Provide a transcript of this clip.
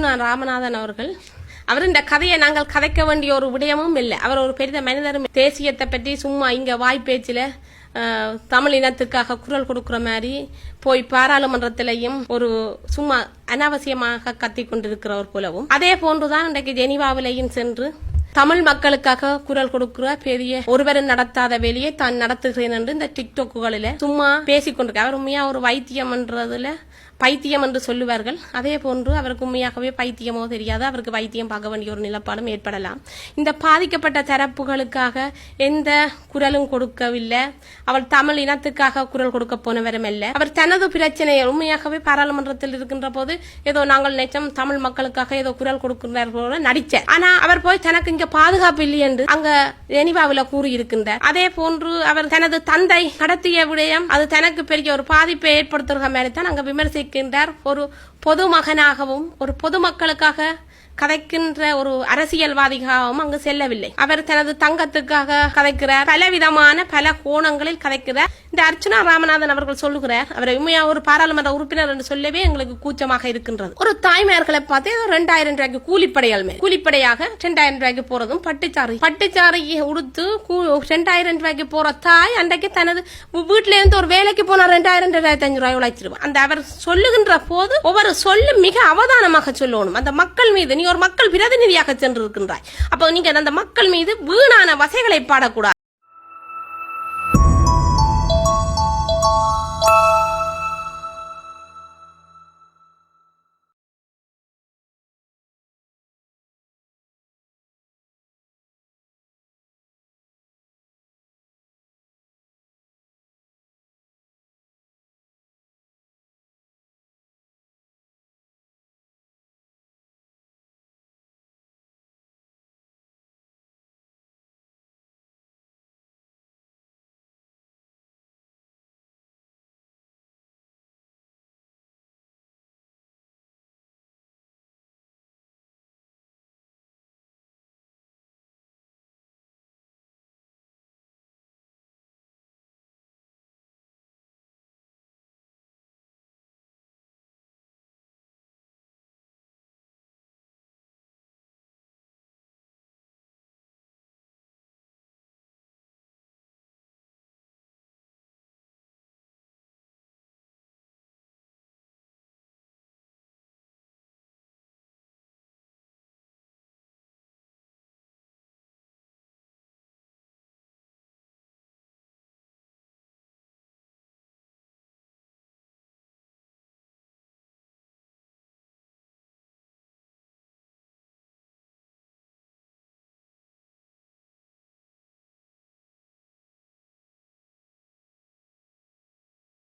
அர்ச்சுனா ராமநாதன் அவர்கள் இந்த கதையை நாங்கள் கதைக்க வேண்டிய ஒரு விடயமும் இல்லை. அவர் ஒரு பெரிய மனிதரும் தேசியத்தை பற்றி சும்மா இங்க வாய்ப்பேச்சில தமிழ் இனத்துக்காக குரல் கொடுக்கிற மாதிரி போய் பாராளுமன்றத்திலையும் ஒரு சும்மா அனாவசியமாக கத்தி கொண்டிருக்கிறவர் போலவும், அதே போன்றுதான் இன்றைக்கு ஜெனீவாவிலையும் சென்று தமிழ் மக்களுக்காக குரல் கொடுக்கிற பெரிய ஒருவரும் நடத்தாத வேலையை தான் நடத்துகிறேன் என்று இந்த டிக்டாக்குகளில சும்மா பேசிக்கொண்டிருக்க. அவர் உண்மையா ஒரு வைத்தியம் என்றதுல பைத்தியம் என்று சொல்லுவார்கள். அதே போன்று அவருக்கு உண்மையாகவே பைத்தியமோ தெரியாது, அவருக்கு வைத்தியம் பார்க்க வேண்டிய ஒரு நிலப்பாடும் ஏற்படலாம். இந்த பாதிக்கப்பட்ட தரப்புகளுக்காக எந்த குரலும் கொடுக்கவில்லை. அவர் தமிழ் இனத்துக்காக குரல் கொடுக்க போனவரும் அல்ல. அவர் தனது பிரச்சனையை உண்மையாகவே பாராளுமன்றத்தில் இருக்கின்ற போது ஏதோ நாங்கள் நிச்சயம் தமிழ் மக்களுக்காக ஏதோ குரல் கொடுக்கின்றார் போல நடிச்சார். ஆனா அவர் போய் தனக்கு இங்க பாதுகாப்பு இல்லை என்று அங்க ஜெனீவாவில் கூறியிருக்கின்றார். அதே போன்று அவர் தனது தந்தை கடத்திய விடயம் அது தனக்கு பெரிய ஒரு பாதிப்பை ஏற்படுத்துகிற மாதிரி தான் அங்க விமர்சிக்க ஒரு பொதுமகனாகவும் ஒரு பொதுமக்களுக்காக கதைக்கின்ற ஒரு அரசியல்வாதியாகவும் அங்கு செல்லவில்லை. அவர் தனது தங்கத்துக்காக கதைக்கிறார், பலவிதமான பல கோணங்களில் கதைக்கிறார். இந்த அர்ச்சுனா ராமநாதன் அவர்கள் சொல்லுகிறார், அவரை உண்மையா ஒரு பாராளுமன்ற உறுப்பினர் என்று சொல்லவே எங்களுக்கு கூச்சமாக இருக்கின்றது. ஒரு தாய்மார்களை பார்த்து 2000 ரூபாய்க்கு கூலிப்படையால் மேல் கூலிப்படையாக 2000 ரூபாய்க்கு போறதும் பட்டுச்சாரி உடுத்து 2000 ரூபாய்க்கு போற தாய் அன்றைக்கு தனது வீட்டில இருந்து ஒரு வேலைக்கு போனா 2000-2500 ரூபாய் உழைச்சிருவான். அந்த அவர் சொல்லுகின்ற போது ஒவ்வொரு சொல்லு மிக அவதானமாக சொல்லணும். அந்த மக்கள் மீது நீ ஒரு மக்கள் பிரதிநிதியாக சென்று இருக்கின்றாய். அப்போ நீங்க அந்த மக்கள் மீது வீணான வசைகளை பாடக்கூடாது.